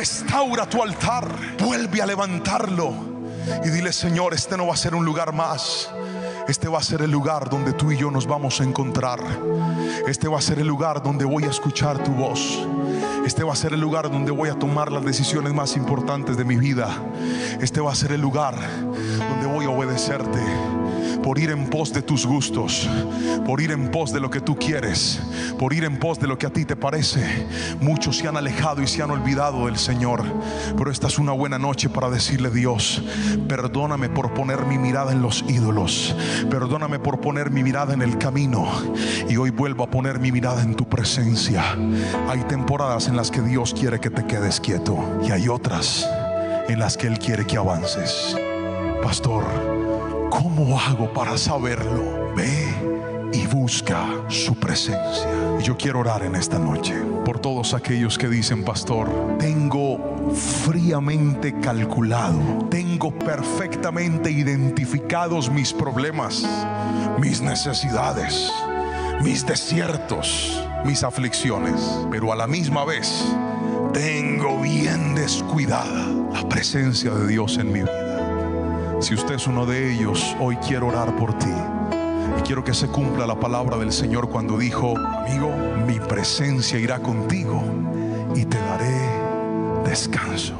Restaura tu altar, vuelve a levantarlo y dile: Señor, este no va a ser un lugar más. Este va a ser el lugar donde tú y yo nos vamos a encontrar. Este va a ser el lugar donde voy a escuchar tu voz. Este va a ser el lugar donde voy a tomar las decisiones más importantes de mi vida. Este va a ser el lugar donde voy a obedecerte, por ir en pos de tus gustos, por ir en pos de lo que tú quieres, por ir en pos de lo que a ti te parece. Muchos se han alejado y se han olvidado del Señor, pero esta es una buena noche para decirle: Dios, perdóname por poner mi mirada en los ídolos, perdóname por poner mi mirada en el camino, y hoy vuelvo a poner mi mirada en tu presencia. Hay temporadas en las que Dios quiere que te quedes quieto, y hay otras en las que Él quiere que avances. Pastor, ¿cómo hago para saberlo? Ve y busca su presencia. Y yo quiero orar en esta noche por todos aquellos que dicen: Pastor, tengo fríamente calculado, tengo perfectamente identificados mis problemas, mis necesidades, mis desiertos, mis aflicciones, pero a la misma vez tengo bien descuidada la presencia de Dios en mi vida. Si usted es uno de ellos, hoy quiero orar por ti. Y quiero que se cumpla la palabra del Señor cuando dijo: amigo, mi presencia irá contigo y te daré descanso.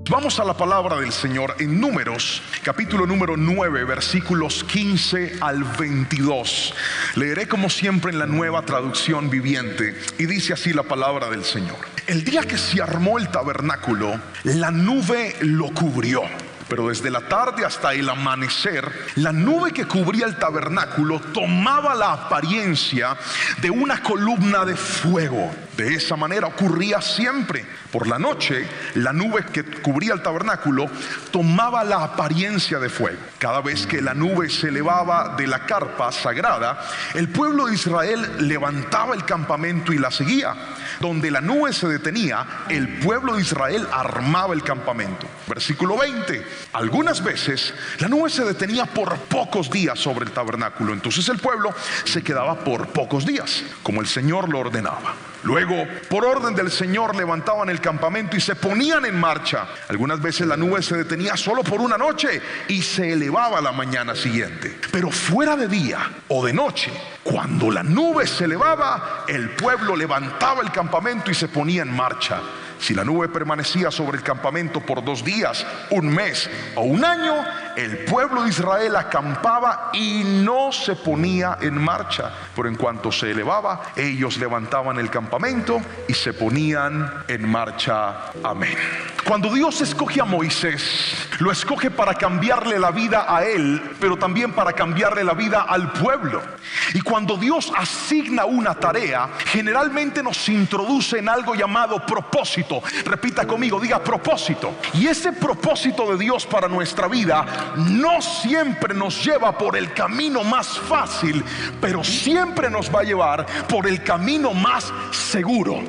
Vamos a la palabra del Señor en Números, capítulo número 9, versículos 15 al 22. Leeré como siempre en la Nueva Traducción Viviente, y dice así la palabra del Señor: el día que se armó el tabernáculo, la nube lo cubrió. Pero desde la tarde hasta el amanecer, la nube que cubría el tabernáculo tomaba la apariencia de una columna de fuego. De esa manera ocurría siempre. Por la noche, la nube que cubría el tabernáculo tomaba la apariencia de fuego. Cada vez que la nube se elevaba de la carpa sagrada, el pueblo de Israel levantaba el campamento y la seguía. Donde la nube se detenía, el pueblo de Israel armaba el campamento. Versículo 20: algunas veces la nube se detenía por pocos días sobre el tabernáculo. Entonces el pueblo se quedaba por pocos días, como el Señor lo ordenaba. Luego, por orden del Señor, levantaban el campamento y se ponían en marcha. Algunas veces la nube se detenía solo por una noche y se elevaba la mañana siguiente. Pero fuera de día o de noche, cuando la nube se elevaba, el pueblo levantaba el campamento y se ponía en marcha. Si la nube permanecía sobre el campamento por 2 días, un mes o un año, el pueblo de Israel acampaba y no se ponía en marcha. Pero en cuanto se elevaba, ellos levantaban el campamento y se ponían en marcha. Amén. Cuando Dios escoge a Moisés, lo escoge para cambiarle la vida a él, pero también para cambiarle la vida al pueblo. Y cuando Dios asigna una tarea, generalmente nos introduce en algo llamado propósito. Repita conmigo, diga propósito. Y ese propósito de Dios para nuestra vida no siempre nos lleva por el camino más fácil, pero siempre nos va a llevar por el camino más seguro.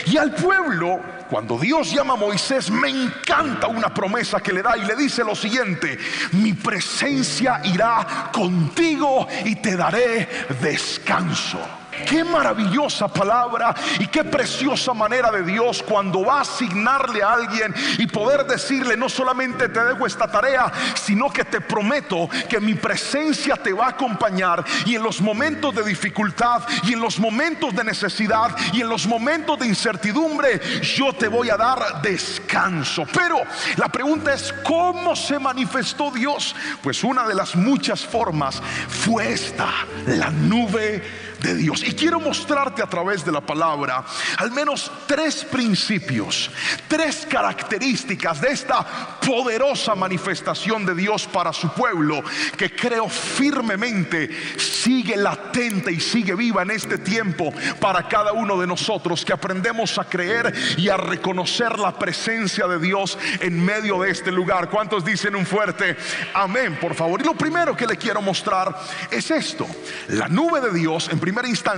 Y al pueblo, cuando Dios llama a Moisés, me encanta una promesa que le da y le dice lo siguiente: mi presencia irá contigo y te daré descanso. Qué maravillosa palabra y qué preciosa manera de Dios cuando va a asignarle a alguien y poder decirle: no solamente te dejo esta tarea, sino que te prometo que mi presencia te va a acompañar, y en los momentos de dificultad, y en los momentos de necesidad, y en los momentos de incertidumbre, yo te voy a dar descanso. Pero la pregunta es: ¿cómo se manifestó Dios? Pues una de las muchas formas fue esta: la nube de Dios. Y quiero mostrarte a través de la palabra al menos 3 principios, 3 características de esta poderosa manifestación de Dios para su pueblo, que creo firmemente sigue latente y sigue viva en este tiempo para cada uno de nosotros, que aprendemos a creer y a reconocer la presencia de Dios en medio de este lugar. ¿Cuántos dicen un fuerte amén, por favor? Y lo primero que le quiero mostrar es esto: la nube de Dios, en primera instancia,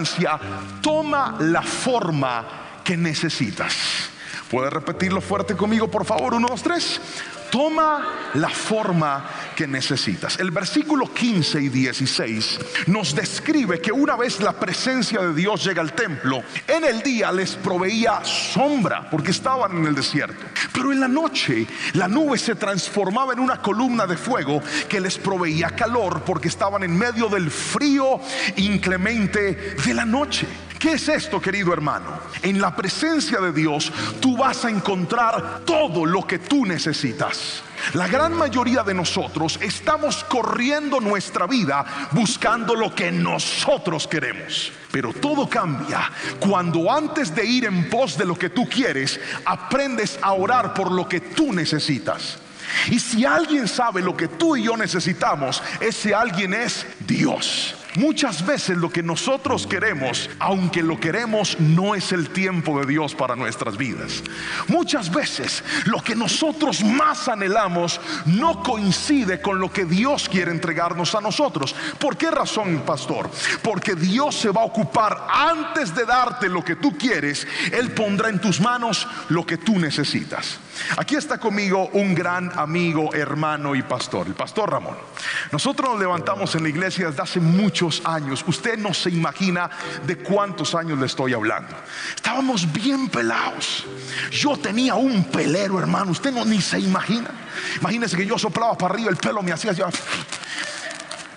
toma la forma que necesitas. ¿Puede repetirlo fuerte conmigo, por favor? 1, 2, 3. Toma la forma que que necesitas. El versículo 15 y 16 nos describe que una vez la presencia de Dios llega al templo, en el día les proveía sombra porque estaban en el desierto, pero en la noche la nube se transformaba en una columna de fuego que les proveía calor porque estaban en medio del frío inclemente de la noche. ¿Qué es esto, querido hermano? En la presencia de Dios tú vas a encontrar todo lo que tú necesitas. La gran mayoría de nosotros estamos corriendo nuestra vida buscando lo que nosotros queremos. Pero todo cambia cuando, antes de ir en pos de lo que tú quieres, aprendes a orar por lo que tú necesitas. Y si alguien sabe lo que tú y yo necesitamos, ese alguien es Dios. Muchas veces lo que nosotros queremos, aunque lo queremos, no es el tiempo de Dios para nuestras vidas. Muchas veces lo que nosotros más anhelamos no coincide con lo que Dios quiere entregarnos a nosotros. ¿Por qué razón, pastor? Porque Dios se va a ocupar, antes de darte lo que tú quieres, Él pondrá en tus manos lo que tú necesitas. Aquí está conmigo un gran amigo, hermano y pastor, el pastor Ramón. Nosotros nos levantamos en la iglesia desde hace muchos años. Usted no se imagina de cuántos años le estoy hablando. Estábamos bien pelados. Yo tenía un pelero, hermano. Usted no ni se imagina. Imagínese que yo soplaba para arriba, el pelo me hacía...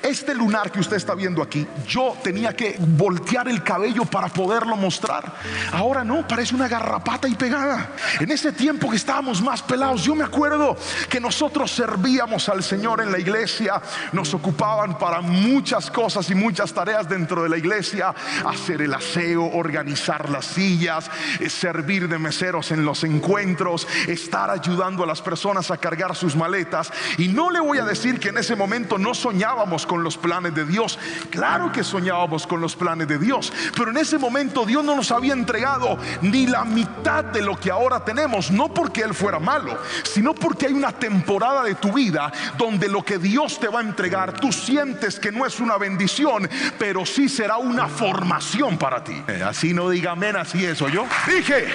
Este lunar que usted está viendo aquí, yo tenía que voltear el cabello para poderlo mostrar. Ahora no, parece una garrapata y pegada. En ese tiempo que estábamos más pelados, yo me acuerdo que nosotros servíamos al Señor en la iglesia. Nos ocupaban para muchas cosas y muchas tareas dentro de la iglesia: hacer el aseo, organizar las sillas, servir de meseros en los encuentros, estar ayudando a las personas a cargar sus maletas. Y no le voy a decir que en ese momento no soñábamos con los planes de Dios. Claro que soñábamos con los planes de Dios, pero en ese momento Dios no nos había entregado ni la mitad de lo que ahora tenemos. No porque Él fuera malo, sino porque hay una temporada de tu vida donde lo que Dios te va a entregar, tú sientes que no es una bendición, pero sí será una formación para ti. Así no diga amén, así es, yo dije,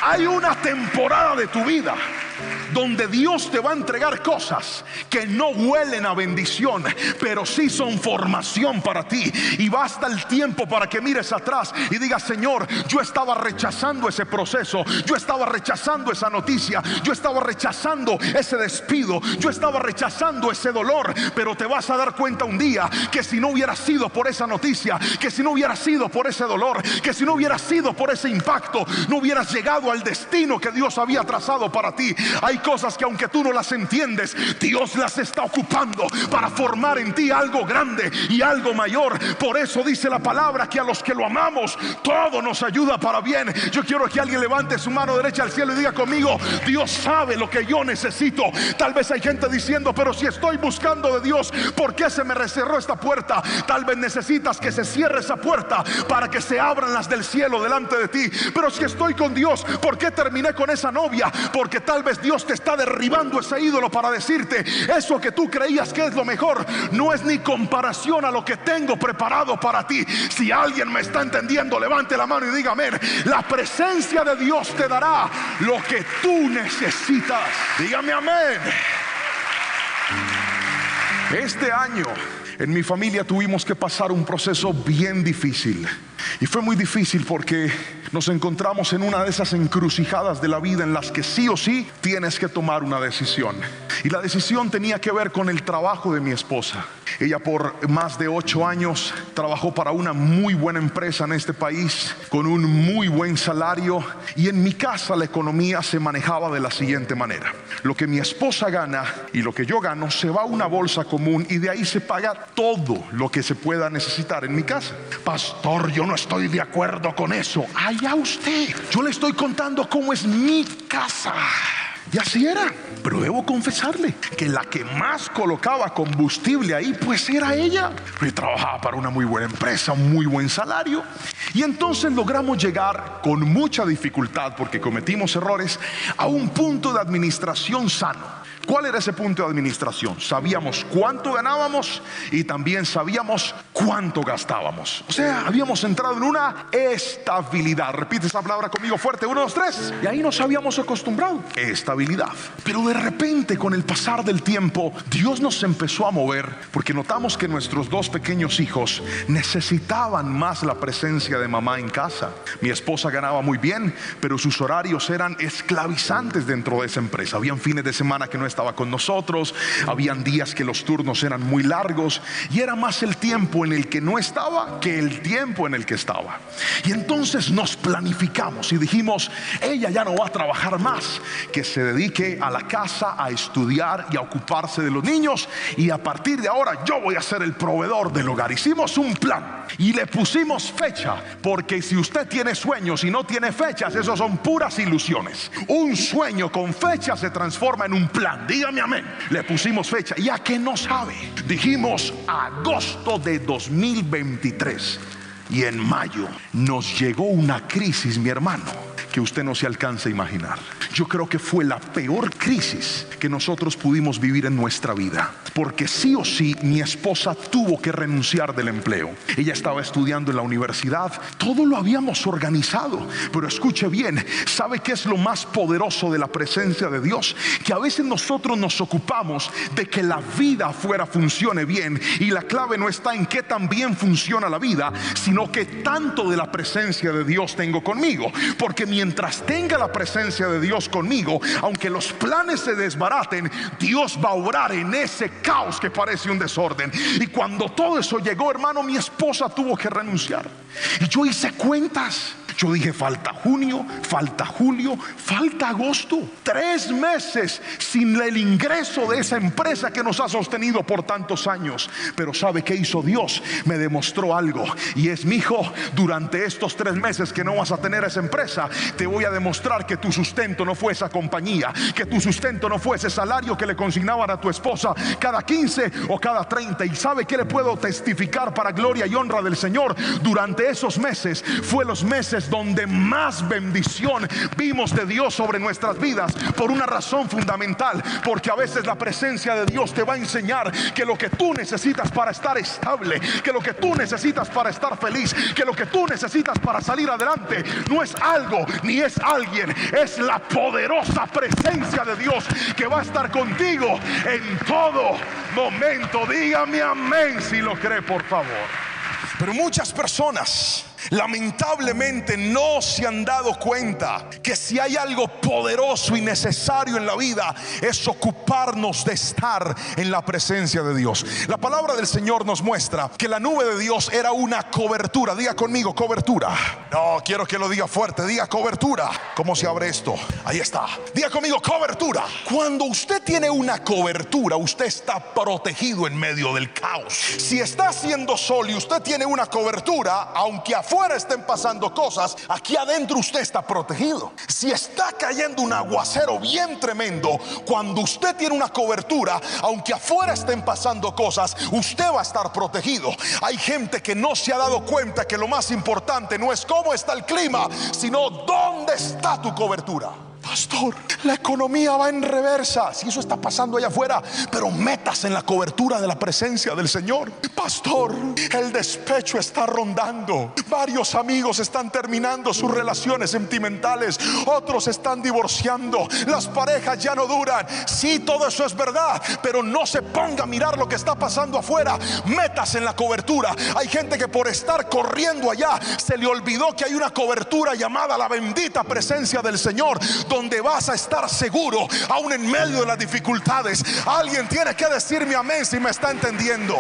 hay una temporada de tu vida donde Dios te va a entregar cosas que no huelen a bendición, pero sí son formación para ti. Y basta el tiempo para que mires atrás y digas: Señor, yo estaba rechazando ese proceso, yo estaba rechazando esa noticia, yo estaba rechazando ese despido, yo estaba rechazando ese dolor. Pero te vas a dar cuenta un día que si no hubiera sido por esa noticia, que si no hubiera sido por ese dolor, que si no hubiera sido por ese impacto, no hubieras llegado al destino que Dios había trazado para ti. Hay cosas que, aunque tú no las entiendes, Dios las está ocupando para formar en ti algo grande y algo mayor. Por eso dice la palabra que a los que lo amamos, todo nos ayuda para bien. Yo quiero que alguien levante su mano derecha al cielo y diga conmigo: Dios sabe lo que yo necesito. Tal vez hay gente diciendo: pero si estoy buscando de Dios, ¿por qué se me cerró esta puerta? Tal vez necesitas que se cierre esa puerta para que se abran las del cielo delante de ti. Pero si estoy con Dios, ¿por qué terminé con esa novia? Porque tal vez Dios te está derribando ese ídolo para decirte: eso que tú creías que es lo mejor no es ni comparación a lo que tengo preparado para ti. Si alguien me está entendiendo, levante la mano y diga amén. La presencia de Dios te dará lo que tú necesitas. Dígame amén. Este año en mi familia tuvimos que pasar un proceso bien difícil. Y fue muy difícil porque nos encontramos en una de esas encrucijadas de la vida en las que sí o sí tienes que tomar una decisión. Y la decisión tenía que ver con el trabajo de mi esposa. Ella por más de 8 años trabajó para una muy buena empresa en este país, con un muy buen salario. Y en mi casa la economía se manejaba de la siguiente manera: lo que mi esposa gana y lo que yo gano se va a una bolsa común, y de ahí se paga todo lo que se pueda necesitar en mi casa. Pastor, yo no estoy de acuerdo con eso. Allá usted. Yo le estoy contando cómo es mi casa. Y así era. Pero debo confesarle que la que más colocaba combustible ahí, pues era ella. Yo trabajaba para una muy buena empresa, un muy buen salario. Y entonces logramos llegar con mucha dificultad, porque cometimos errores, a un punto de administración sano. ¿Cuál era ese punto de administración? Sabíamos cuánto ganábamos y también sabíamos cuánto gastábamos. O sea, habíamos entrado en una estabilidad. Repite esa palabra conmigo fuerte: 1, 2, 3. Y ahí nos habíamos acostumbrado. Estabilidad. estabilidad. Pero de repente, con el pasar del tiempo, Dios nos empezó a mover, porque notamos que nuestros dos pequeños hijos necesitaban más la presencia de mamá en casa. Mi esposa ganaba muy bien, pero sus horarios eran esclavizantes dentro de esa empresa. Habían fines de semana que no estaba con nosotros, habían días que los turnos eran muy largos, y era más el tiempo en el que no estaba que el tiempo en el que estaba. Y entonces nos planificamos y dijimos: ella ya no va a trabajar más, que se dedique a la casa, a estudiar y a ocuparse de los niños, y a partir de ahora yo voy a ser el proveedor del hogar. Hicimos un plan y le pusimos fecha, porque si usted tiene sueños y no tiene fechas, esos son puras ilusiones. Un sueño con fecha se transforma en un plan. Dígame amén. Le pusimos fecha, ya que no sabe, dijimos agosto de 2023, y en mayo nos llegó una crisis, mi hermano, que usted no se alcanza a imaginar. Yo creo que fue la peor crisis que nosotros pudimos vivir en nuestra vida, porque sí o sí mi esposa tuvo que renunciar del empleo. Ella estaba estudiando en la universidad, todo lo habíamos organizado. Pero escuche bien, ¿sabe qué es lo más poderoso de la presencia de Dios? Que a veces nosotros nos ocupamos de que la vida afuera funcione bien, y la clave no está en qué tan bien funciona la vida, sino que tanto de la presencia de Dios tengo conmigo. Porque mientras tenga la presencia de Dios conmigo, aunque los planes se desbaraten, Dios va a obrar en ese caos que parece un desorden. Y cuando todo eso llegó, hermano, mi esposa tuvo que renunciar. Y yo hice cuentas. Yo dije: falta junio, falta julio, falta agosto. 3 meses sin el ingreso de esa empresa que nos ha sostenido por tantos años. Pero ¿sabe qué hizo Dios? Me demostró algo, y es: mi hijo, durante estos 3 meses que no vas a tener esa empresa, te voy a demostrar que tu sustento no fue esa compañía, que tu sustento no fue ese salario que le consignaban a tu esposa cada 15 o cada 30. Y ¿sabe qué le puedo testificar para gloria y honra del Señor? Durante esos meses fue los meses donde más bendición vimos de Dios sobre nuestras vidas, por una razón fundamental: porque a veces la presencia de Dios te va a enseñar que lo que tú necesitas para estar estable, que lo que tú necesitas para estar feliz, que lo que tú necesitas para salir adelante, no es algo ni es alguien, es la poderosa presencia de Dios que va a estar contigo en todo momento. Dígame amén si lo cree, por favor. Pero muchas personas lamentablemente no se han dado cuenta que si hay algo poderoso y necesario en la vida, es ocuparnos de estar en la presencia de Dios. La palabra del Señor nos muestra que la nube de Dios era una cobertura. Diga conmigo: cobertura. No, quiero que lo diga fuerte. Diga: cobertura. ¿Cómo se abre esto? Ahí está. Diga conmigo: cobertura. Cuando usted tiene una cobertura, usted está protegido en medio del caos. Si está haciendo sol y usted tiene una cobertura, aunque afuera estén pasando cosas, aquí adentro usted está protegido. Si está cayendo un aguacero bien tremendo, cuando usted tiene una cobertura, aunque afuera estén pasando cosas, usted va a estar protegido. Hay gente que no se ha dado cuenta que lo más importante no es cómo está el clima, sino dónde está tu cobertura. Pastor, la economía va en reversa. Si eso está pasando allá afuera, pero métase en la cobertura de la presencia del Señor. Pastor, el despecho está rondando. Varios amigos están terminando sus relaciones sentimentales, otros están divorciando, las parejas ya no duran. Sí, todo eso es verdad, pero no se ponga a mirar lo que está pasando afuera. Métase en la cobertura. Hay gente que por estar corriendo allá se le olvidó que hay una cobertura llamada la bendita presencia del Señor, donde vas a estar seguro aún en medio de las dificultades. Alguien tiene que decirme amén si me está entendiendo.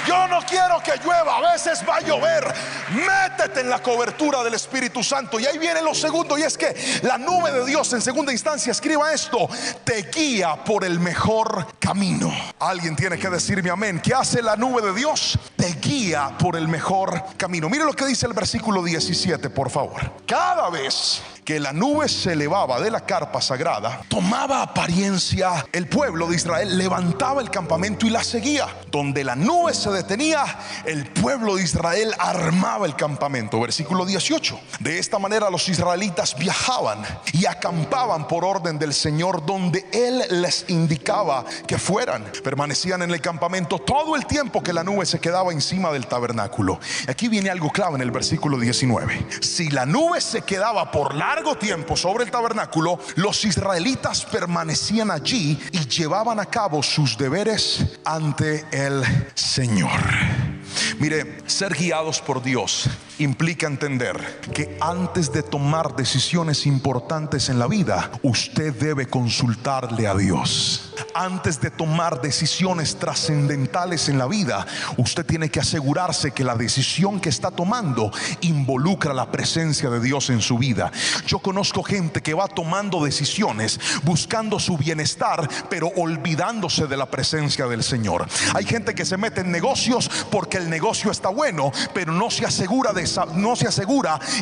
Yo no quiero que llueva, a veces va a llover. Métete en la cobertura del Espíritu Santo. Y ahí viene lo segundo, y es que la nube de Dios, en segunda instancia, escriba esto: te guía por el mejor camino. Alguien tiene que decirme amén. ¿Qué hace la nube de Dios? Te guía por el mejor camino. Mire lo que dice el versículo 17, por favor. Cada vez que la nube se elevaba de la carpa sagrada, tomaba apariencia, el pueblo de Israel levantaba el campamento y la seguía. Donde la nube se detenía, el pueblo de Israel armaba el campamento. Versículo 18. De esta manera los israelitas viajaban y acampaban por orden del Señor donde Él les indicaba que fueran. Permanecían en el campamento todo el tiempo que la nube se quedaba encima del tabernáculo. Aquí viene algo clave en el versículo 19. Si la nube se quedaba por la largo tiempo sobre el tabernáculo, los israelitas permanecían allí y llevaban a cabo sus deberes ante el Señor. Mire, ser guiados por Dios implica entender que antes de tomar decisiones importantes en la vida, usted debe consultarle a Dios. Antes de tomar decisiones trascendentales en la vida, usted tiene que asegurarse que la decisión que está tomando involucra la presencia de Dios en su vida. Yo conozco gente que va tomando decisiones buscando su bienestar, pero olvidándose de la presencia del Señor. Hay gente que se mete en negocios porque el negocio está bueno, pero no se asegura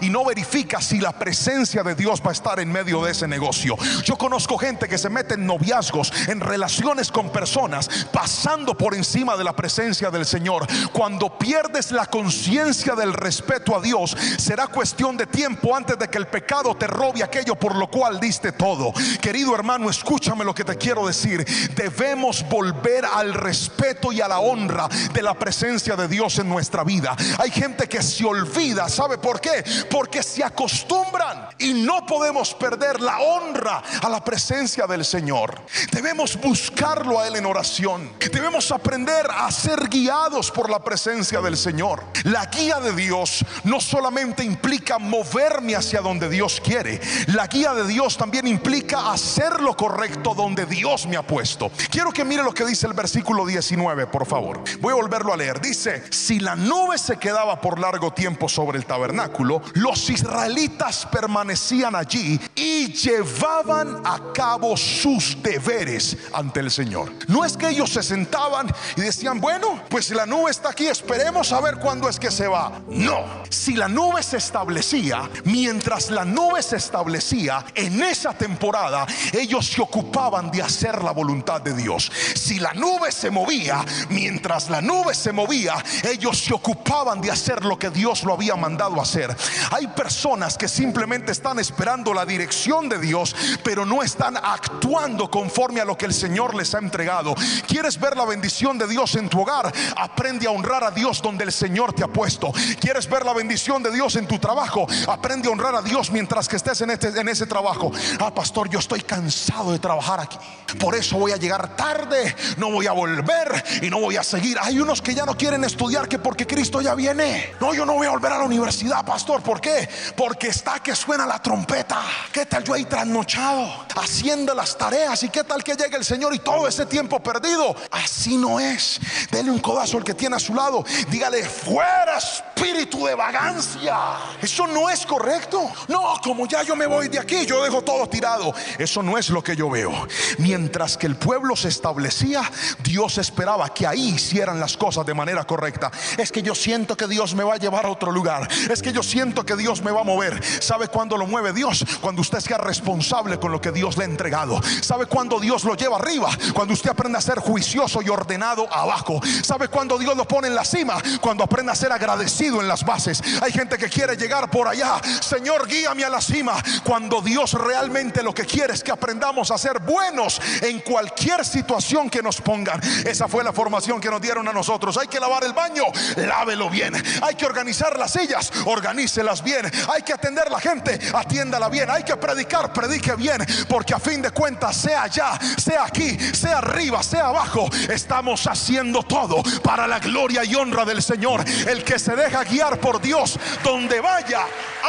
y no verifica si la presencia de Dios va a estar en medio de ese negocio. Yo conozco gente que se mete en noviazgos, en relaciones con personas, pasando por encima de la presencia del Señor. Cuando pierdes la conciencia del respeto a Dios, será cuestión de tiempo antes de que el pecado te robe aquello por lo cual diste todo. Querido hermano, escúchame lo que te quiero decir. Debemos volver al respeto y a la honra de la presencia de Dios en nuestra vida. Hay gente que se olvida, ¿sabe por qué? Porque se acostumbran, y no podemos perder la honra a la presencia del Señor. Debemos buscarlo a Él en oración. Debemos aprender a ser guiados por la presencia del Señor. La guía de Dios no solamente implica moverme hacia donde Dios quiere. La guía de Dios también implica hacer lo correcto donde Dios me ha puesto. Quiero que mire lo que dice el versículo 19, por favor. Voy a volverlo a leer. Dice: si la nube se quedaba por largo tiempo sobre el tabernáculo, los israelitas permanecían allí y llevaban a cabo sus deberes ante el Señor. No es que ellos se sentaban y decían: bueno, pues la nube está aquí, esperemos a ver cuándo es que se va. No, si la nube se establecía, mientras la nube se establecía en esa temporada, ellos se ocupaban de hacer la voluntad de Dios. Si la nube se movía, mientras la nube se movía, ellos se ocupaban de hacer lo que Dios lo había mandado hacer. Hay personas que simplemente están esperando la dirección de Dios, pero no están actuando conforme a lo que el Señor les ha entregado. ¿Quieres ver la bendición de Dios en tu hogar? Aprende a honrar a Dios donde el Señor te ha puesto. ¿Quieres ver la bendición de Dios en tu trabajo? Aprende a honrar a Dios mientras que estés en ese trabajo. Pastor, yo estoy cansado de trabajar aquí, por eso voy a llegar tarde, no voy a volver y no voy a seguir. Hay unos que ya no quieren estudiar, que porque Cristo ya viene. No, yo no voy a volver a la universidad, pastor. ¿Por qué? Porque está que suena la trompeta. ¿Qué tal yo ahí trasnochado haciendo las tareas? ¿Y qué tal que llegue el Señor y todo ese tiempo perdido? Así no es. Dele un codazo al que tiene a su lado, dígale: fuera espíritu de vagancia. Eso no es correcto. No, como ya yo me voy de aquí, yo dejo todo tirado. Eso no es lo que yo veo. Mientras que el pueblo se establecía, Dios esperaba que ahí hicieran las cosas de manera correcta. Es que yo siento que Dios me va a llevar a otro lugar. Es que yo siento que Dios me va a mover. ¿Sabe cuándo lo mueve Dios? Cuando usted sea responsable con lo que Dios le ha entregado. ¿Sabe cuándo Dios lo lleva arriba? Cuando usted aprende a ser juicioso y ordenado abajo. ¿Sabe cuándo Dios lo pone en la cima? Cuando aprende a ser agradecido en las bases. Hay gente que quiere llegar por allá: Señor, guíame a la cima. Cuando Dios realmente lo que quiere es que aprendamos a ser buenos en cualquier situación que nos pongan. Esa fue la formación que nos dieron a nosotros. Hay que lavar el baño, lávelo bien. Hay que organizar las sillas, organícelas bien. Hay que atender a la gente, atiéndala bien. Hay que predicar, predique bien, porque a fin de cuentas, sea allá, sea aquí, sea arriba, sea abajo, estamos haciendo todo para la gloria y honra del Señor. El que se deja guiar por Dios, donde vaya,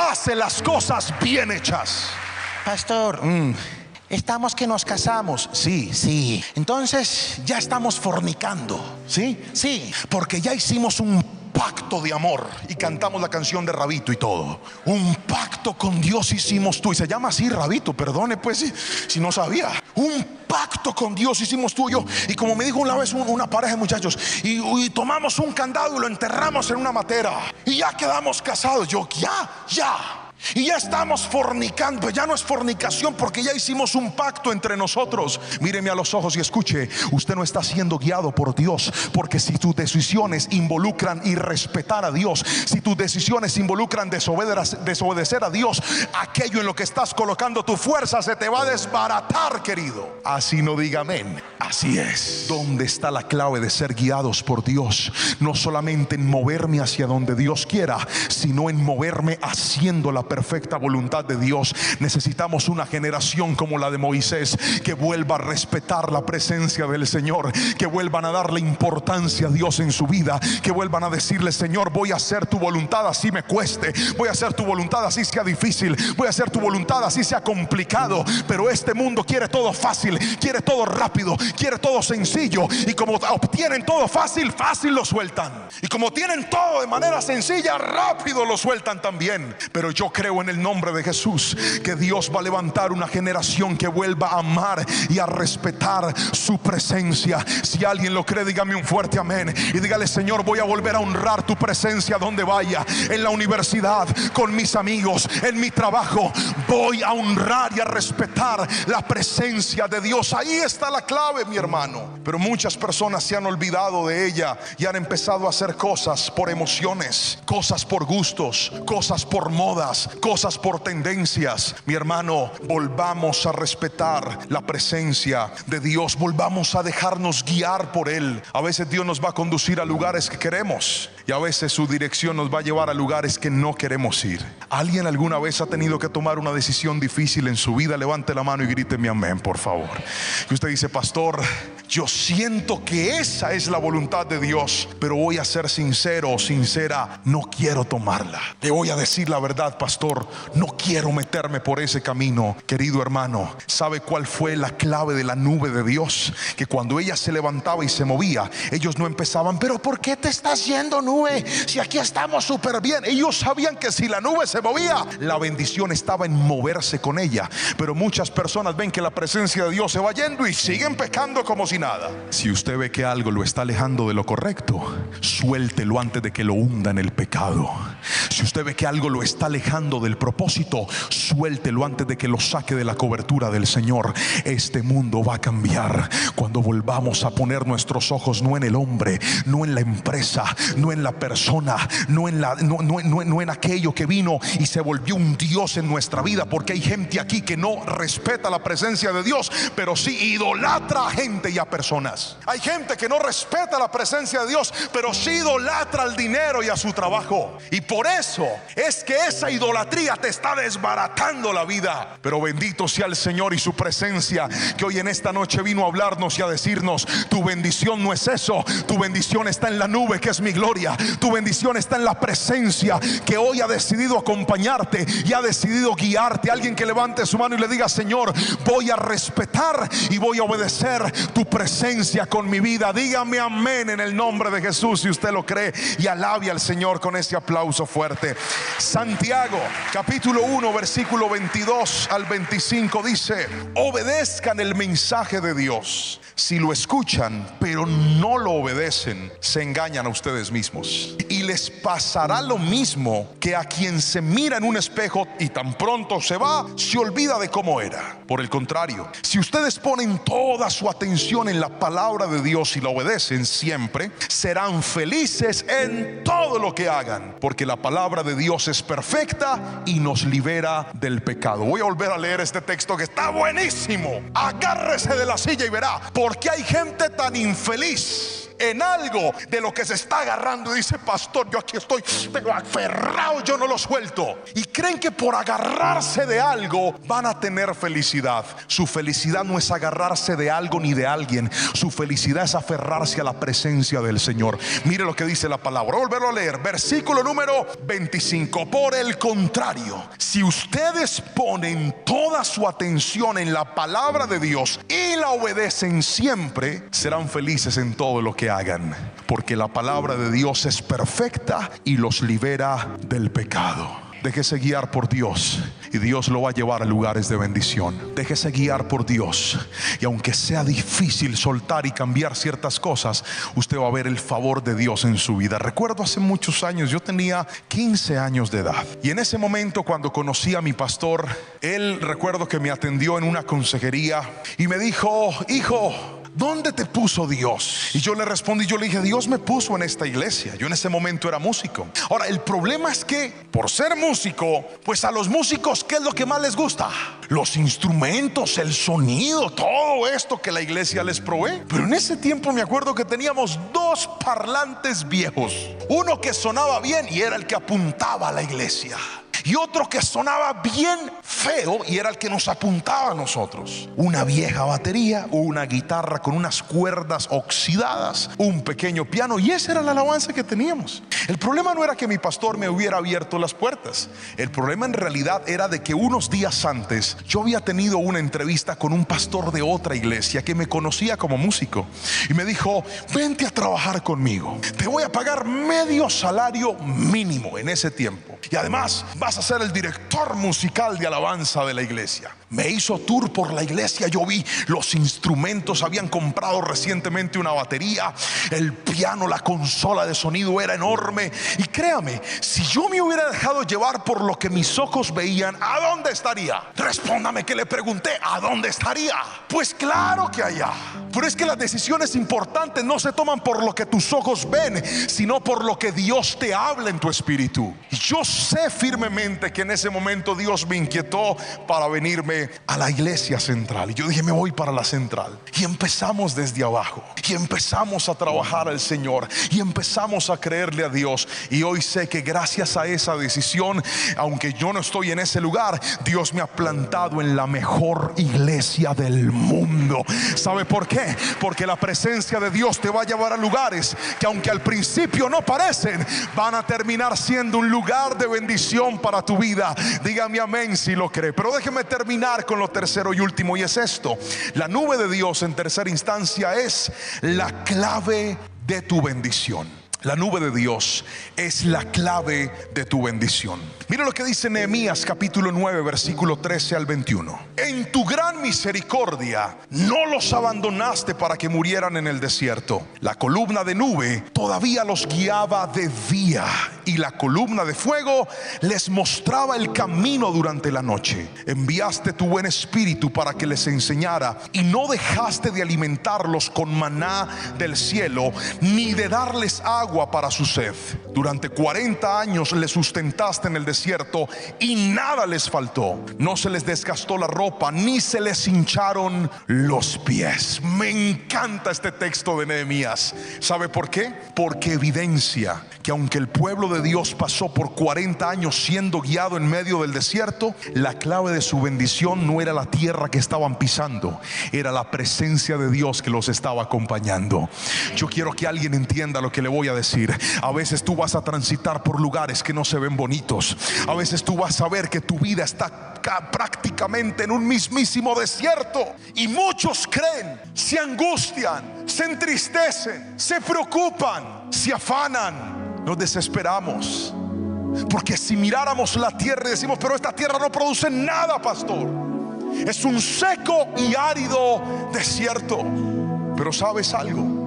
hace las cosas bien hechas. Pastor, estamos que nos casamos. Sí. Entonces ya estamos fornicando. Sí, porque ya hicimos un pacto de amor y cantamos la canción de Rabito y todo. Un pacto con Dios hicimos tú. Y se llama así, Rabito, perdone pues si no sabía. Un pacto con Dios hicimos tú y yo. Y como me dijo una vez una pareja de muchachos, y tomamos un candado y lo enterramos en una matera y ya quedamos casados. Yo, ya. Y ya estamos fornicando. Ya no es fornicación, porque ya hicimos un pacto entre nosotros. Míreme a los ojos y escuche: usted no está siendo guiado por Dios, porque si tus decisiones involucran irrespetar a Dios, si tus decisiones involucran desobedecer a Dios, aquello en lo que estás colocando tu fuerza se te va a desbaratar, querido. Así no diga amén. Así es. ¿Dónde está la clave de ser guiados por Dios? No solamente en moverme hacia donde Dios quiera, sino en moverme haciendo la perfecta voluntad de Dios, necesitamos una generación como la de Moisés, que vuelva a respetar la presencia del Señor, que vuelvan a darle importancia a Dios en su vida, que vuelvan a decirle: Señor, voy a hacer tu voluntad así me cueste, voy a hacer tu voluntad así sea difícil, voy a hacer tu voluntad así sea complicado. Pero este mundo quiere todo fácil, quiere todo rápido, quiere todo sencillo, y como obtienen todo fácil, fácil lo sueltan, y como tienen todo de manera sencilla, rápido lo sueltan también. Pero yo creo en el nombre de Jesús que Dios va a levantar una generación que vuelva a amar y a respetar su presencia. Si alguien lo cree, dígame un fuerte amén y dígale: Señor, voy a volver a honrar tu presencia donde vaya, en la universidad, con mis amigos, en mi trabajo. Voy a honrar y a respetar la presencia de Dios. Ahí está la clave, mi hermano. Pero muchas personas se han olvidado de ella y han empezado a hacer cosas por emociones, cosas por gustos, cosas por modas, cosas por tendencias. Mi hermano, volvamos a respetar la presencia de Dios, volvamos a dejarnos guiar por Él. A veces Dios nos va a conducir a lugares que queremos, y a veces su dirección nos va a llevar a lugares que no queremos ir. ¿Alguien alguna vez ha tenido que tomar una decisión difícil en su vida? Levante la mano y gríteme amén, por favor. Que usted dice: pastor, yo siento que esa es la voluntad de Dios, pero voy a ser sincero o sincera, no quiero tomarla. Le voy a decir la verdad, pastor, no quiero meterme por ese camino. Querido hermano, ¿sabe cuál fue la clave de la nube de Dios? Que cuando ella se levantaba y se movía, ellos no empezaban: pero ¿por qué te estás yendo, nube? Si aquí estamos súper bien. Ellos sabían que si la nube se movía, la bendición estaba en moverse con ella. Pero muchas personas ven que la presencia de Dios se va yendo y siguen pecando como si nada. Si usted ve que algo lo está alejando de lo correcto, suéltelo antes de que lo hunda en el pecado. Si usted ve que algo lo está alejando del propósito, suéltelo antes de que lo saque de la cobertura del Señor. Este mundo va a cambiar cuando volvamos a poner nuestros ojos no en el hombre, no en la empresa, no en la persona, no en aquello que vino y se volvió un Dios en nuestra vida. Porque hay gente aquí que no respeta la presencia de Dios, pero sí idolatra a gente y a personas. Hay gente que no respeta la presencia de Dios, pero sí idolatra al dinero y a su trabajo. Y por eso es que esa idolatría te está desbaratando la vida. Pero bendito sea el Señor y su presencia, que hoy en esta noche vino a hablarnos y a decirnos: tu bendición no es eso, tu bendición está en la nube que es mi gloria, tu bendición está en la presencia que hoy ha decidido acompañarte y ha decidido guiarte. Alguien que levante su mano y le diga: Señor, voy a respetar y voy a obedecer tu presencia con mi vida. Dígame amén en el nombre de Jesús si usted lo cree, y alabe al Señor con este aplauso fuerte. Santiago capítulo 1 versículo 22 al 25 dice: obedezcan el mensaje de Dios. Si lo escuchan pero no lo obedecen, se engañan a ustedes mismos, y les pasará lo mismo que a quien se mira en un espejo y tan pronto se va, se olvida de cómo era. Por el contrario, si ustedes ponen toda su atención en la palabra de Dios y la obedecen siempre, serán felices en todo lo que hagan, porque la palabra de Dios es perfecta y nos libera del pecado. Voy a volver a leer este texto que está buenísimo. Agárrese de la silla y verá por qué hay gente tan infeliz en algo de lo que se está agarrando. Y dice: pastor, yo aquí estoy pero aferrado, yo no lo suelto. Y creen que por agarrarse de algo van a tener felicidad. Su felicidad no es agarrarse de algo ni de alguien. Su felicidad es aferrarse a la presencia del Señor. Mire lo que dice la palabra. Voy a volverlo a leer. Versículo número 25. Por el contrario, si ustedes ponen toda su atención en la palabra de Dios y la obedecen siempre, serán felices en todo lo que hagan, porque la palabra de Dios es perfecta y los libera del pecado. Déjese guiar por Dios y Dios lo va a llevar a lugares de bendición. Déjese guiar por Dios, y aunque sea difícil soltar y cambiar ciertas cosas, usted va a ver el favor de Dios en su vida. Recuerdo hace muchos años, yo tenía 15 años de edad, y en ese momento, cuando conocí a mi pastor, él, recuerdo que me atendió en una consejería y me dijo: hijo, ¿dónde te puso Dios? Y yo le respondí, yo le dije: Dios me puso en esta iglesia. Yo en ese momento era músico. Ahora, el problema es que por ser músico, pues a los músicos, ¿qué es lo que más les gusta? Los instrumentos, el sonido, todo esto que la iglesia les provee. Pero en ese tiempo me acuerdo que teníamos 2 parlantes viejos, uno que sonaba bien y era el que apuntaba a la iglesia, y otro que sonaba bien feo y era el que nos apuntaba a nosotros. Una vieja batería, una guitarra con unas cuerdas oxidadas, un pequeño piano, y esa era la alabanza que teníamos. El problema no era que mi pastor me hubiera abierto las puertas. El problema en realidad era de que unos días antes yo había tenido una entrevista con un pastor de otra iglesia que me conocía como músico y me dijo: vente a trabajar conmigo, te voy a pagar medio salario mínimo en ese tiempo, y además vas a ser el director musical de alabanza de la iglesia. Me hizo tour por la iglesia, yo vi los instrumentos, habían comprado recientemente una batería, el piano, la consola de sonido era enorme. Y créame, si yo me hubiera dejado llevar por lo que mis ojos veían, ¿a dónde estaría? Respóndame, que le pregunté, ¿a dónde estaría? Pues claro que allá. Pero es que las decisiones importantes no se toman por lo que tus ojos ven, sino por lo que Dios te habla en tu espíritu. Y yo sé firmemente que en ese momento Dios me inquietó para venirme a la iglesia central. Y yo dije: me voy para la central. Y empezamos desde abajo, y empezamos a trabajar al Señor, y empezamos a creerle a Dios. Y hoy sé que gracias a esa decisión, aunque yo no estoy en ese lugar, Dios me ha plantado en la mejor iglesia del mundo. ¿Sabe por qué? Porque la presencia de Dios te va a llevar a lugares que, aunque al principio no parecen, van a terminar siendo un lugar de bendición para tu vida. Dígame amén si lo cree. Pero déjeme terminar con lo tercero y último, y es esto: la nube de Dios en tercera instancia es la clave de tu bendición. La nube de Dios es la clave de tu bendición. Mira lo que dice Nehemías capítulo 9 versículo 13 al 21. En tu gran misericordia no los abandonaste para que murieran en el desierto. La columna de nube todavía los guiaba de día, y la columna de fuego les mostraba el camino durante la noche. Enviaste tu buen espíritu para que les enseñara, y no dejaste de alimentarlos con maná del cielo, ni de darles agua para su sed. Durante 40 años les sustentaste en el desierto y nada les faltó. No se les desgastó la ropa, ni se les hincharon los pies. Me encanta este texto de Nehemías. ¿Sabe por qué? Porque evidencia que aunque el pueblo de Dios pasó por 40 años siendo guiado en medio del desierto, la clave de su bendición no era la tierra que estaban pisando, era la presencia de Dios que los estaba acompañando. Yo quiero que alguien entienda lo que le voy a decir. A veces tú vas a transitar por lugares que no se ven bonitos. A veces tú vas a ver que tu vida está prácticamente en un mismísimo desierto, y muchos creen, se angustian, se entristecen, se preocupan, se afanan, nos desesperamos. Porque si miráramos la tierra y decimos: pero esta tierra no produce nada, pastor, es un seco y árido desierto. Pero ¿sabes algo?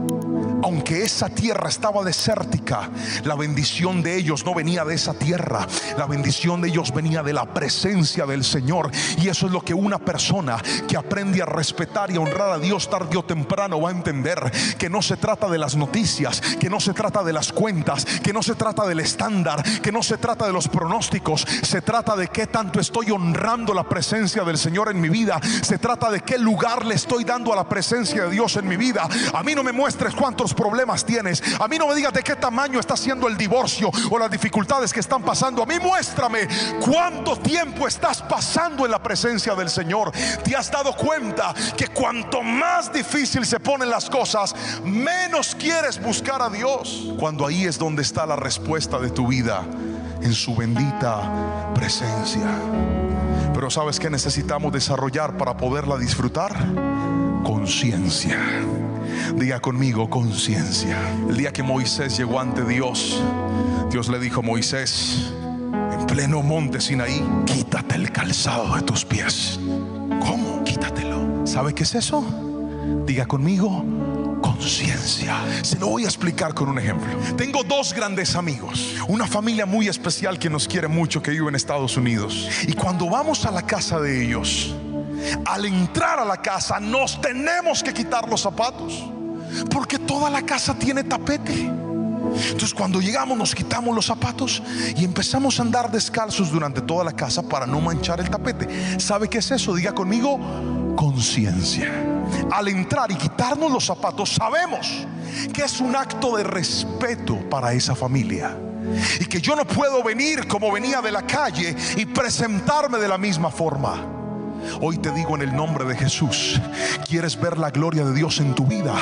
Aunque esa tierra estaba desértica, la bendición de ellos no venía de esa tierra. La bendición de ellos venía de la presencia del Señor. Y eso es lo que una persona que aprende a respetar y a honrar a Dios tarde o temprano va a entender: que no se trata de las noticias, que no se trata de las cuentas, que no se trata del estándar, que no se trata de los pronósticos. Se trata de qué tanto estoy honrando la presencia del Señor en mi vida. Se trata de qué lugar le estoy dando a la presencia de Dios en mi vida. A mí no me muestres cuántos problemas tienes, a mí no me digas de qué tamaño está siendo el divorcio o las dificultades que están pasando. A mí muéstrame cuánto tiempo estás pasando en la presencia del Señor. ¿Te has dado cuenta que cuanto más difícil se ponen las cosas, menos quieres buscar a Dios? Cuando ahí es donde está la respuesta de tu vida, en su bendita presencia. Pero ¿sabes qué necesitamos desarrollar para poderla disfrutar? Conciencia. Diga conmigo: conciencia. El día que Moisés llegó ante Dios, Dios le dijo: Moisés, en pleno monte Sinaí, quítate el calzado de tus pies. ¿Cómo? Quítatelo. ¿Sabe qué es eso? Diga conmigo: conciencia. Se lo voy a explicar con un ejemplo. Tengo dos grandes amigos, una familia muy especial que nos quiere mucho, que vive en Estados Unidos. Y cuando vamos a la casa de ellos, al entrar a la casa nos tenemos que quitar los zapatos, porque toda la casa tiene tapete. Entonces cuando llegamos nos quitamos los zapatos y empezamos a andar descalzos durante toda la casa para no manchar el tapete. ¿Sabe qué es eso? Diga conmigo: conciencia. Al entrar y quitarnos los zapatos, sabemos que es un acto de respeto para esa familia. y que yo no puedo venir como venía de la calle y presentarme de la misma forma. Hoy te digo en el nombre de Jesús, ¿quieres ver la gloria de Dios en tu vida?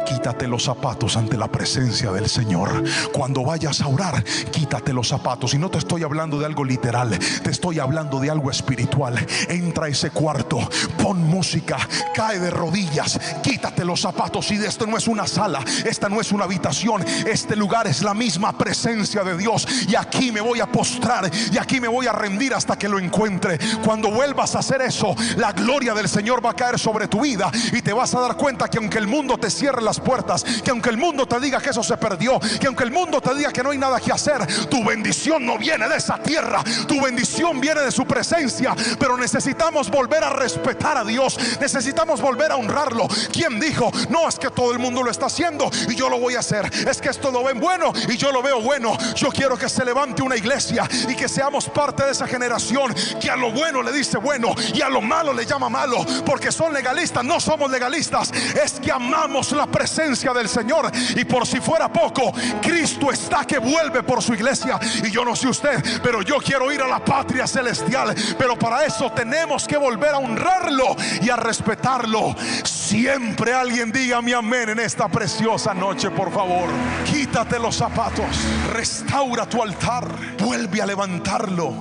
Quítate los zapatos ante la presencia del Señor. Cuando vayas a orar, quítate los zapatos. Y no te estoy hablando de algo literal, te estoy hablando de algo espiritual. Entra a ese cuarto, pon música, cae de rodillas, quítate los zapatos. Y esto no es una sala, esta no es una habitación, este lugar es la misma presencia de Dios. Y aquí me voy a postrar, y aquí me voy a rendir hasta que lo encuentre. Cuando vuelvas a hacer eso, la gloria del Señor va a caer sobre tu vida, y te vas a dar cuenta que aunque el mundo te cierre las puertas, que aunque el mundo te diga que eso se perdió, que aunque el mundo te diga que no hay nada que hacer, tu bendición no viene de esa tierra, tu bendición viene de su presencia. Pero necesitamos volver a respetar a Dios, necesitamos volver a honrarlo. ¿Quién dijo, no, es que todo el mundo lo está haciendo y yo lo voy a hacer? Es que esto lo ven bueno y yo lo veo bueno. Yo quiero que se levante una iglesia y que seamos parte de esa generación que a lo bueno le dice bueno y a lo malo le llama malo, porque son legalistas. No somos legalistas, es que amamos la presencia del Señor. Y por si fuera poco, Cristo está que vuelve por su iglesia. Y yo no sé usted, pero yo quiero ir a la patria celestial. Pero para eso tenemos que volver a honrarlo y a respetarlo. Siempre alguien diga mi amén en esta preciosa noche, por favor. Quítate los zapatos, restaura tu altar, vuelve a levantarlo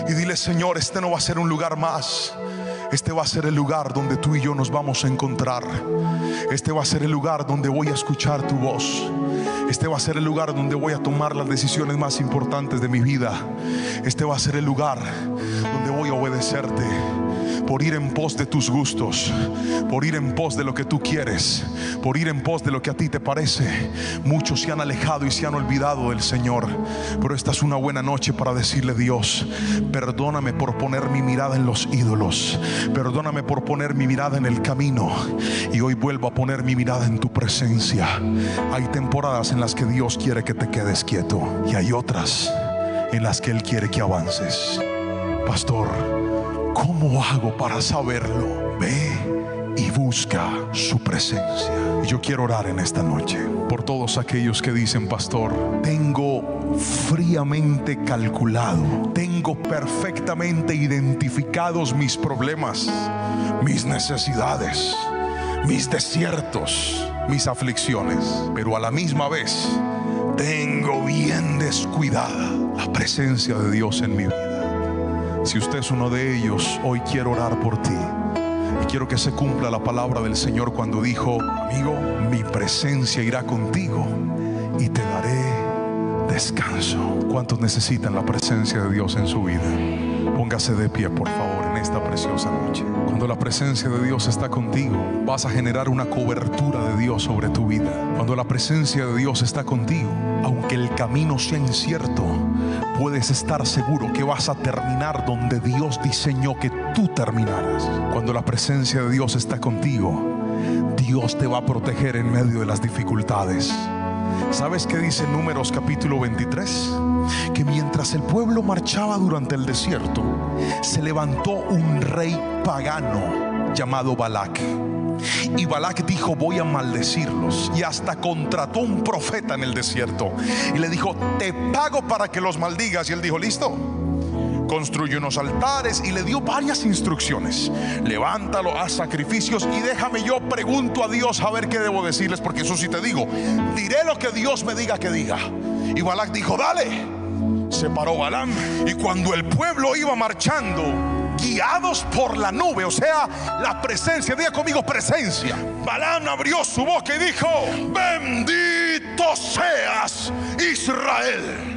y dile, Señor, este no va a ser un lugar más. Este va a ser el lugar donde tú y yo nos vamos a encontrar. Este va a ser el lugar donde voy a escuchar tu voz. Este va a ser el lugar donde voy a tomar las decisiones más importantes de mi vida. Este va a ser el lugar donde voy a obedecerte, por ir en pos de tus gustos, por ir en pos de lo que tú quieres, por ir en pos de lo que a ti te parece. Muchos se han alejado y se han olvidado del Señor, pero esta es una buena noche para decirle, Dios, perdóname por poner mi mirada en los ídolos, perdóname por poner mi mirada en el camino, y hoy vuelvo a poner mi mirada en tu presencia. Hay temporadas en las que Dios quiere que te quedes quieto, y hay otras en las que Él quiere que avances. Pastor, ¿cómo hago para saberlo? Ve y busca su presencia. Y yo quiero orar en esta noche por todos aquellos que dicen, pastor, tengo fríamente calculado, tengo perfectamente identificados mis problemas, mis necesidades, mis desiertos, mis aflicciones, pero a la misma vez tengo bien descuidada la presencia de Dios en mi vida. Si usted es uno de ellos, hoy quiero orar por ti. Y quiero que se cumpla la palabra del Señor cuando dijo, amigo, mi presencia irá contigo y te daré descanso. ¿Cuántos necesitan la presencia de Dios en su vida? Póngase de pie, por favor, en esta preciosa noche. Cuando la presencia de Dios está contigo, vas a generar una cobertura de Dios sobre tu vida. Cuando la presencia de Dios está contigo, aunque el camino sea incierto, puedes estar seguro que vas a terminar donde Dios diseñó que tú terminaras. Cuando la presencia de Dios está contigo, Dios te va a proteger en medio de las dificultades. ¿Sabes qué dice Números capítulo 23? Que mientras el pueblo marchaba durante el desierto, se levantó un rey pagano llamado Balac. Y Balac dijo, voy a maldecirlos. Y hasta contrató un profeta en el desierto y le dijo, te pago para que los maldigas. Y él dijo, listo. Construye unos altares y le dio varias instrucciones. Levántalo, haz sacrificios y déjame, yo pregunto a Dios a ver qué debo decirles, porque eso sí te digo, diré lo que Dios me diga que diga. Y Balac dijo, dale. Se paró Balaam, y cuando el pueblo iba marchando, guiados por la nube, o sea, la presencia, diga conmigo, presencia, Balaam abrió su boca y dijo, bendito seas, Israel.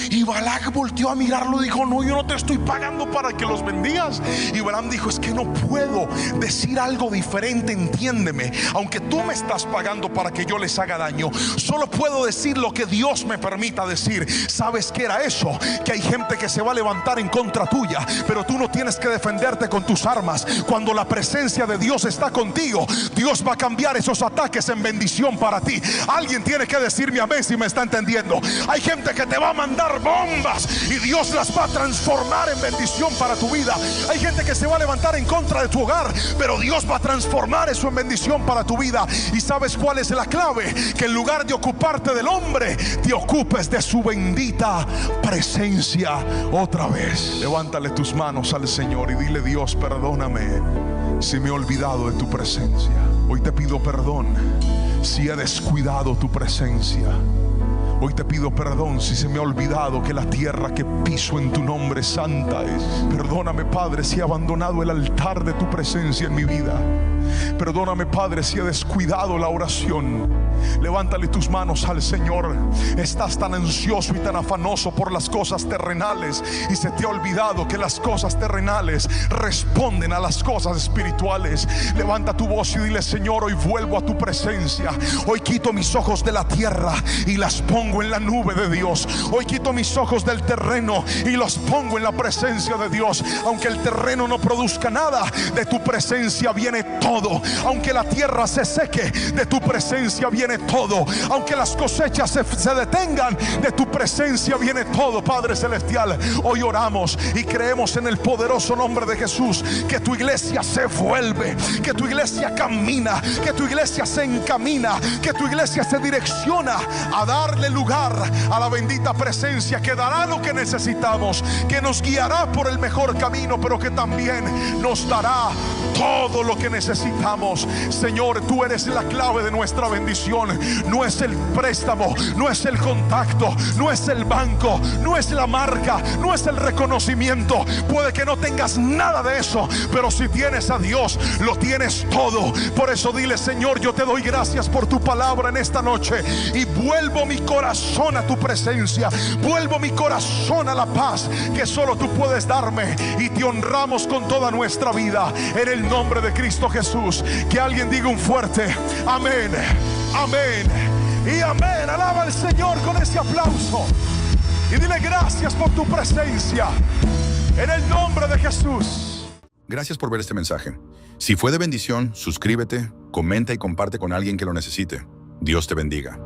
Y Balac volteó a mirarlo y dijo, no, yo no te estoy pagando para que los bendigas. Y Balaam dijo, es que no puedo decir algo diferente, entiéndeme. Aunque tú me estás pagando para que yo les haga daño, solo puedo decir lo que Dios me permita decir. ¿Sabes qué era eso? Que hay gente que se va a levantar en contra tuya, pero tú no tienes que defenderte con tus armas. Cuando la presencia de Dios está contigo, Dios va a cambiar esos ataques en bendición para ti. Alguien tiene que decirme amén si me está entendiendo. Hay gente que te va a mandar mandar bombas y Dios las va a transformar en bendición para tu vida. Hay gente que se va a levantar en contra de tu hogar, pero Dios va a transformar eso en bendición para tu vida. ¿Y sabes cuál es la clave? Que en lugar de ocuparte del hombre, te ocupes de su bendita presencia otra vez. Levántale tus manos al Señor y dile: Dios, perdóname si me he olvidado de tu presencia. Hoy te pido perdón si he descuidado tu presencia. Hoy te pido perdón si se me ha olvidado que la tierra que piso en tu nombre santa es. Perdóname, Padre, si he abandonado el altar de tu presencia en mi vida. Perdóname, Padre, si he descuidado la oración. Levántale tus manos al Señor. Estás tan ansioso y tan afanoso por las cosas terrenales y se te ha olvidado que las cosas terrenales responden a las cosas espirituales. Levanta tu voz y dile: Señor, hoy vuelvo a tu presencia. Hoy quito mis ojos de la tierra y las pongo en la nube de Dios. Hoy quito mis ojos del terreno y los pongo en la presencia de Dios. Aunque el terreno no produzca nada, de tu presencia viene todo. Aunque la tierra se seque, de tu presencia viene todo. Aunque las cosechas se detengan, de tu presencia viene todo. Padre celestial, hoy oramos y creemos en el poderoso nombre de Jesús, que tu iglesia se vuelve, que tu iglesia camina, que tu iglesia se encamina, que tu iglesia se direcciona a darle lugar a la bendita presencia, que dará lo que necesitamos, que nos guiará por el mejor camino, pero que también nos dará todo lo que necesitamos. Señor, tú eres la clave de nuestra bendición. No es el préstamo, no es el contacto, no es el banco, no es la marca, no es el reconocimiento. Puede que no tengas nada de eso, pero si tienes a Dios, lo tienes todo. Por eso dile: Señor, yo te doy gracias por tu palabra en esta noche, y vuelvo mi corazón a tu presencia, vuelvo mi corazón a la paz que solo tú puedes darme, y te honramos con toda nuestra vida en el nombre de Cristo Jesús. Que alguien diga un fuerte amén, amén y amén. Alaba al Señor con ese aplauso y dile: gracias por tu presencia en el nombre de Jesús. Gracias por ver este mensaje. Si fue de bendición, suscríbete, comenta y comparte con alguien que lo necesite. Dios te bendiga.